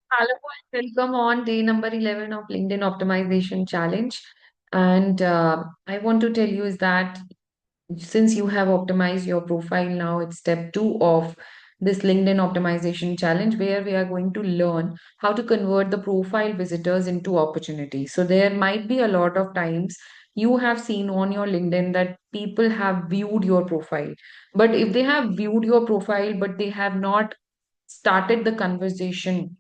Hello and welcome on day number 11 of LinkedIn Optimization Challenge. And I want to tell you is that since you have optimized your profile now, it's step two of this LinkedIn Optimization Challenge where we are going to learn how to convert the profile visitors into opportunities. So there might be a lot of times you have seen on your LinkedIn that people have viewed your profile. But if they have viewed your profile, but they have not started the conversation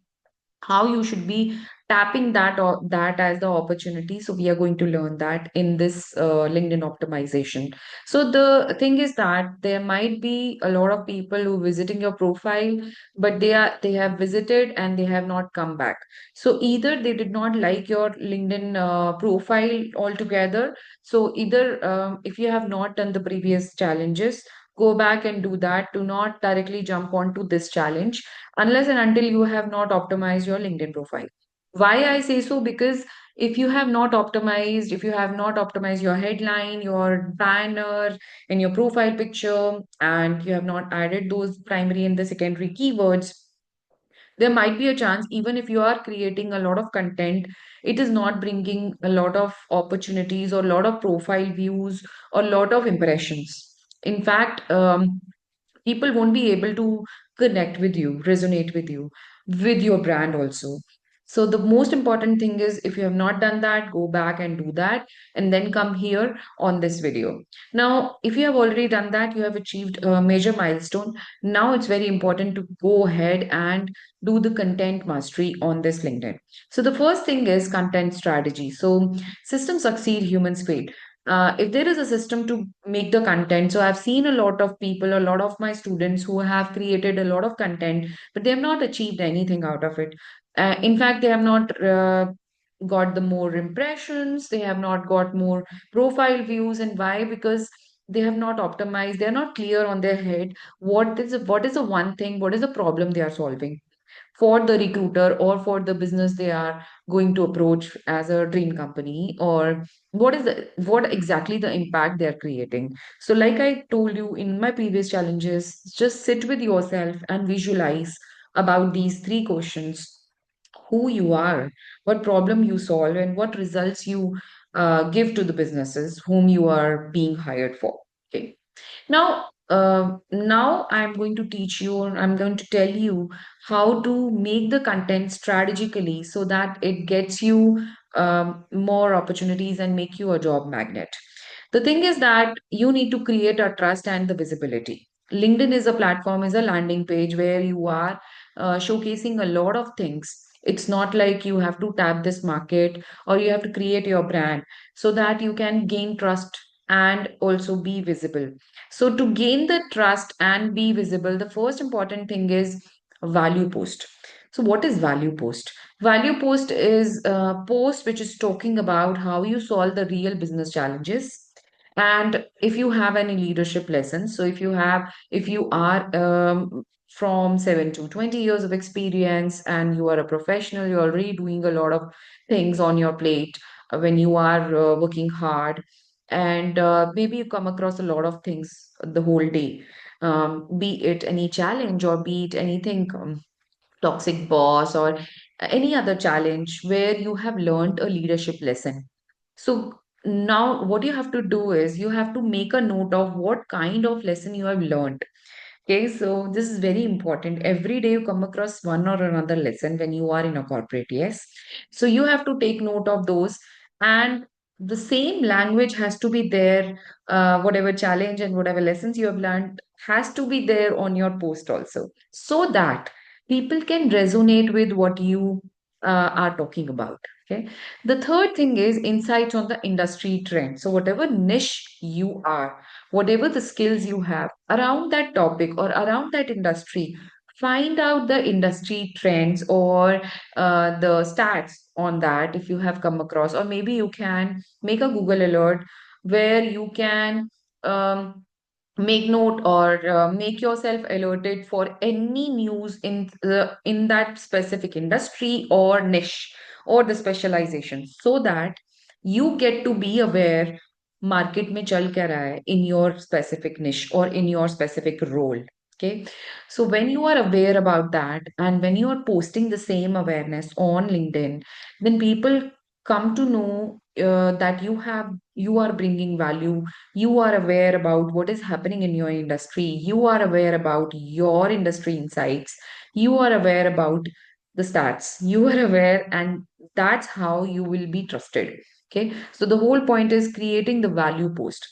how you should be tapping that or that as the opportunity. So we are going to learn that in this LinkedIn optimization. So the thing is that there might be a lot of people who visiting your profile, but they have visited and they have not come back. So either they did not like your LinkedIn profile altogether. So either if you have not done the previous challenges, go back and do that. Do not directly jump onto this challenge unless and until you have not optimized your LinkedIn profile. Why I say so? Because if you have not optimized your headline, your banner, and your profile picture, and you have not added those primary and the secondary keywords, there might be a chance, even if you are creating a lot of content, it is not bringing a lot of opportunities or a lot of profile views or a lot of impressions. In fact, people won't be able to connect with you, resonate with your brand also. So the most important thing is if you have not done that, go back and do that and then come here on this video. Now, if you have already done that, you have achieved a major milestone. Now it's very important to go ahead and do the content mastery on this LinkedIn. So the first thing is content strategy. So systems succeed, humans fail. If there is a system to make the content, so I've seen a lot of people, a lot of my students who have created a lot of content, but they have not achieved anything out of it. In fact, they have not got the more impressions, they have not got more profile views. And why? Because they have not optimized, they're not clear on their head what is the one thing, what is the problem they are solving for the recruiter or for the business they are going to approach as a dream company, or what exactly the impact they are creating. So like I told you in my previous challenges, just sit with yourself and visualize about these three questions: who you are, what problem you solve, and what results you give to the businesses whom you are being hired for. Okay. Now I'm going to teach you, or I'm going to tell you how to make the content strategically so that it gets you more opportunities and make you a job magnet. The thing is that you need to create a trust and the visibility. LinkedIn is a platform, is a landing page where you are showcasing a lot of things. It's not like you have to tap this market or you have to create your brand so that you can gain trust and also be visible. So, to gain the trust and be visible, the first important thing is value post. So, what is value post? Value post is a post which is talking about how you solve the real business challenges. And if you have any leadership lessons, so if you are from 7 to 20 years of experience and you are a professional, you're already doing a lot of things on your plate when you are working hard, and maybe you come across a lot of things the whole day, be it any challenge or be it anything, toxic boss or any other challenge where you have learned a leadership lesson. So now what you have to do is you have to make a note of what kind of lesson you have learned. Okay, so this is very important. Every day you come across one or another lesson when you are in a corporate, yes. So you have to take note of those, and the same language has to be there. Whatever challenge and whatever lessons you have learned has to be there on your post also, so that people can resonate with what you are talking about. Okay. The third thing is insights on the industry trend. So whatever niche you are, whatever the skills you have around that topic or around that industry, find out the industry trends or the stats on that if you have come across, or maybe you can make a Google alert where you can make note or make yourself alerted for any news in that specific industry or niche or the specialization, so that you get to be aware market में चल क्या रहा है in your specific niche or in your specific role. Okay. So when you are aware about that and when you are posting the same awareness on LinkedIn, then people come to know that you are bringing value. You are aware about what is happening in your industry. You are aware about your industry insights. You are aware about the stats. You are aware, and that's how you will be trusted. Okay. So the whole point is creating the value post.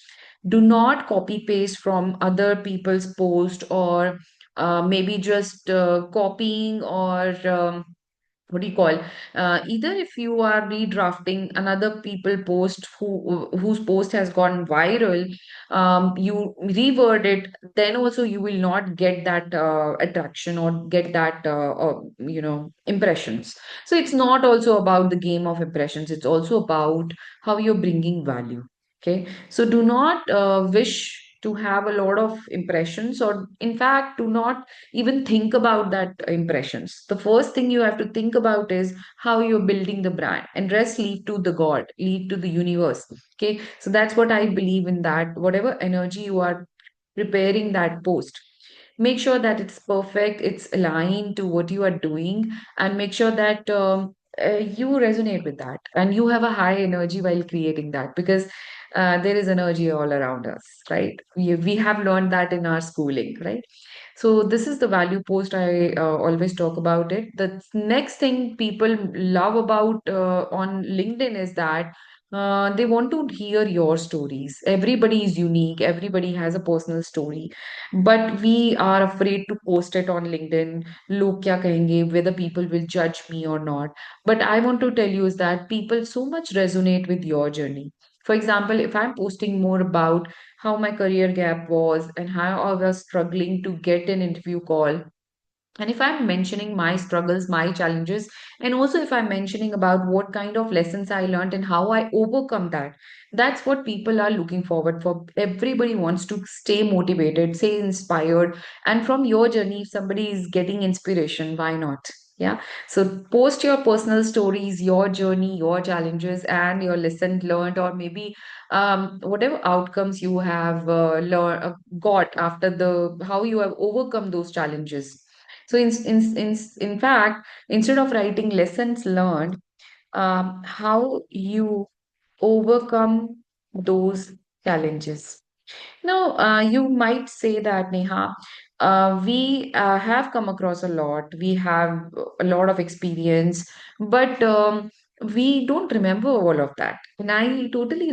Do not copy paste from other people's post, or maybe just copying, or what do you call, either if you are redrafting another people post whose post has gone viral, you reword it, then also you will not get that attraction or get that impressions. So it's not also about the game of impressions, it's also about how you're bringing value. Okay, so do not wish to have a lot of impressions, or in fact do not even think about that impressions. The first thing you have to think about is how you're building the brand, and rest leave to the god, leave to the universe. Okay, so that's what I believe in, that whatever energy you are preparing that post, make sure that it's perfect, it's aligned to what you are doing, and make sure that you resonate with that and you have a high energy while creating that, because there is energy all around us, right? We have learned that in our schooling, right? So this is the value post. I always talk about it. The next thing people love about on LinkedIn is that they want to hear your stories. Everybody is unique. Everybody has a personal story, but we are afraid to post it on LinkedIn. Log kya kahenge? Whether people will judge me or not. But I want to tell you is that people so much resonate with your journey. For example, if I'm posting more about how my career gap was and how I was struggling to get an interview call, and if I'm mentioning my struggles, my challenges, and also if I'm mentioning about what kind of lessons I learned and how I overcome that, that's what people are looking forward for. Everybody wants to stay motivated, stay inspired. And from your journey, if somebody is getting inspiration, why not? Yeah. So post your personal stories, your journey, your challenges, and your lesson learned, or maybe whatever outcomes you have got after the how you have overcome those challenges. So in fact, instead of writing lessons learned, how you overcome those challenges. Now, you might say that, Neha, we have come across a lot. We have a lot of experience, but we don't remember all of that. And I totally,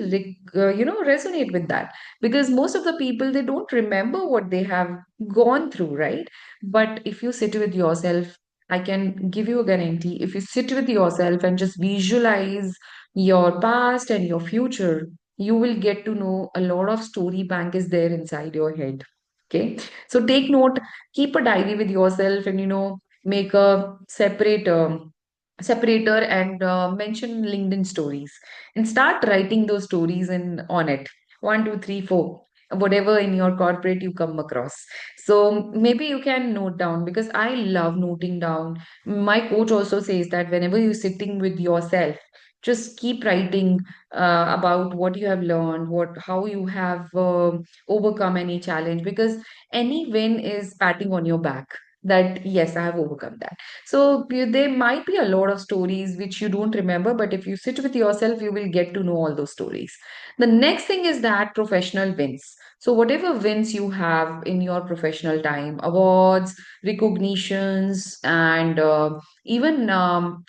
resonate with that, because most of the people, they don't remember what they have gone through, right? But if you sit with yourself, I can give you a guarantee. If you sit with yourself and just visualize your past and your future, you will get to know a lot of story bank is there inside your head. Okay, so take note, keep a diary with yourself, and make a separator, and mention LinkedIn stories, and start writing those stories in on it. One, two, three, four, whatever in your corporate you come across. So maybe you can note down, because I love noting down. My coach also says that whenever you're sitting with yourself, just keep writing about what you have learned, how you have overcome any challenge, because any win is patting on your back, that yes, I have overcome that. So there might be a lot of stories which you don't remember, but if you sit with yourself, you will get to know all those stories. The next thing is that professional wins. So whatever wins you have in your professional time, awards, recognitions, and even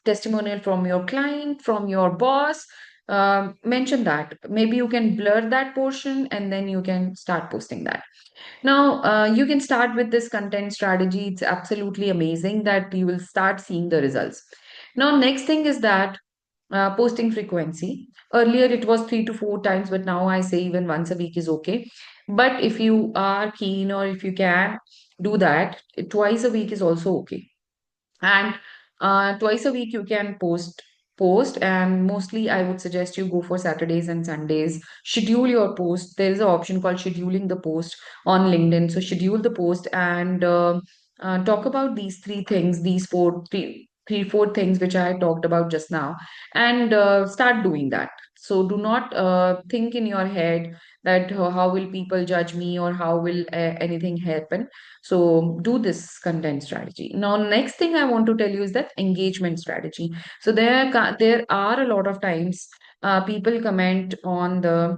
testimonial from your client, from your boss, mention that. Maybe you can blur that portion, and then you can start posting that. Now, you can start with this content strategy. It's absolutely amazing that you will start seeing the results. Now, next thing is that posting frequency. Earlier, it was 3 to 4 times, but now I say even once a week is okay. But if you are keen, or if you can do that, twice a week is also okay. And twice a week you can post, and mostly I would suggest you go for Saturdays and Sundays. Schedule your post. There is an option called scheduling the post on LinkedIn. So schedule the post, and talk about these three things, these four things which I talked about just now, and start doing that. So do not think in your head that how will people judge me or how will anything happen. So do this content strategy. Now, next thing I want to tell you is that engagement strategy. So there are a lot of times people comment on the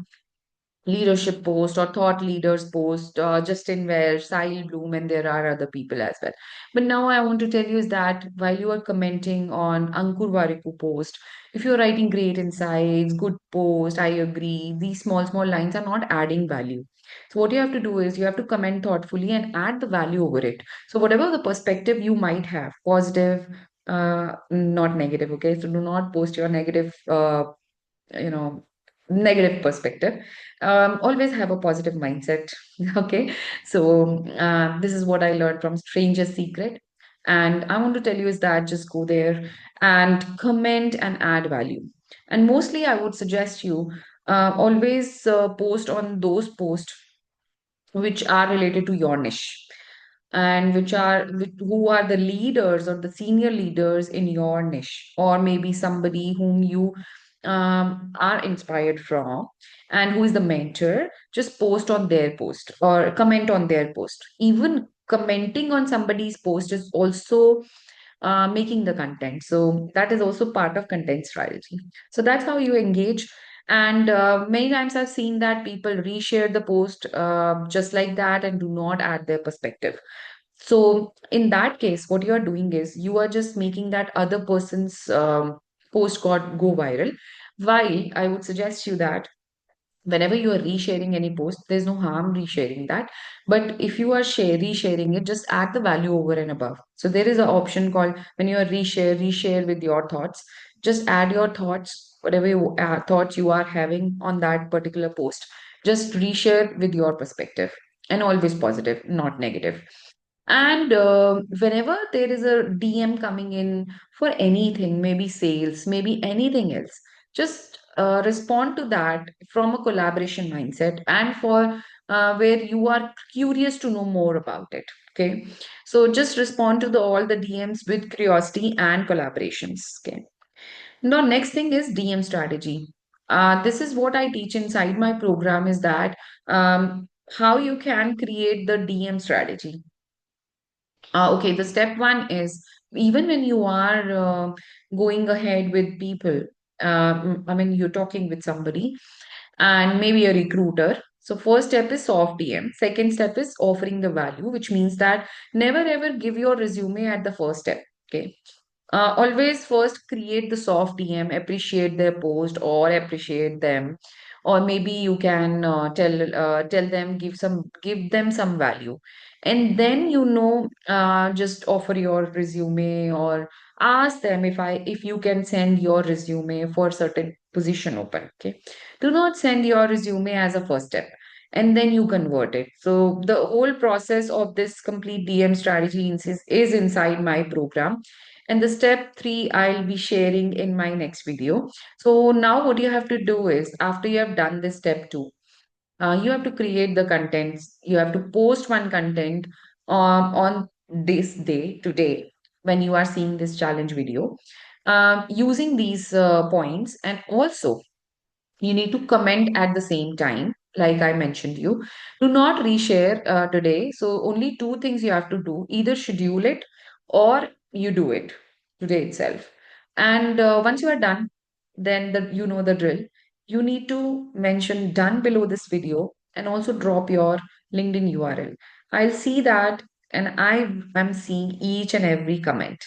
leadership post or thought leaders post, Justin Ware, Sahil Bloom, and there are other people as well. But now I want to tell you is that while you are commenting on Ankur Warikoo post, if you're writing great insights, good post, I agree, these small, small lines are not adding value. So what you have to do is you have to comment thoughtfully and add the value over it. So whatever the perspective you might have, positive, not negative, okay? So do not post your negative you know negative perspective. Always have a positive mindset. Okay, so this is what I learned from Stranger Secret, and I want to tell you is that just go there and comment and add value. And mostly I would suggest you always post on those posts which are related to your niche, and who are the leaders or the senior leaders in your niche, or maybe somebody whom you are inspired from, and who is the mentor. Just post on their post or comment on their post. Even commenting on somebody's post is also making the content. So that is also part of content strategy. So that's how you engage. And many times I've seen that people reshare the post just like that and do not add their perspective. So in that case, what you are doing is you are just making that other person's post go viral. While I would suggest you that whenever you are resharing any post, there's no harm resharing that. But if you are resharing it, just add the value over and above. So there is an option called when you are reshare with your thoughts. Just add your thoughts, whatever thoughts you are having on that particular post. Just reshare with your perspective, and always positive, not negative. And whenever there is a DM coming in for anything, maybe sales, maybe anything else, just respond to that from a collaboration mindset, and for where you are curious to know more about it. Okay. So just respond to all the DMs with curiosity and collaborations. Okay. Now, next thing is DM strategy. This is what I teach inside my program is that how you can create the DM strategy. Okay, the step one is even when you are going ahead with people, I mean, you're talking with somebody and maybe a recruiter. So, first step is soft DM. Second step is offering the value, which means that never ever give your resume at the first step. Okay, always first create the soft DM, appreciate their post or appreciate them, or maybe you can tell them, give them some value, and then just offer your resume or ask them if you can send your resume for certain position open. Okay, do not send your resume as a first step. And then you convert it. So the whole process of this complete DM strategy is inside my program, and the step three I'll be sharing in my next video. So now what you have to do is after you have done this step two, you have to create the contents. You have to post one content on this day today when you are seeing this challenge video, using these points. And also you need to comment at the same time, like I mentioned you. Do not reshare today. So only two things you have to do: either schedule it or you do it today itself. And once you are done, then you know the drill. You need to mention done below this video and also drop your LinkedIn URL. I'll see that, and I'm seeing each and every comment.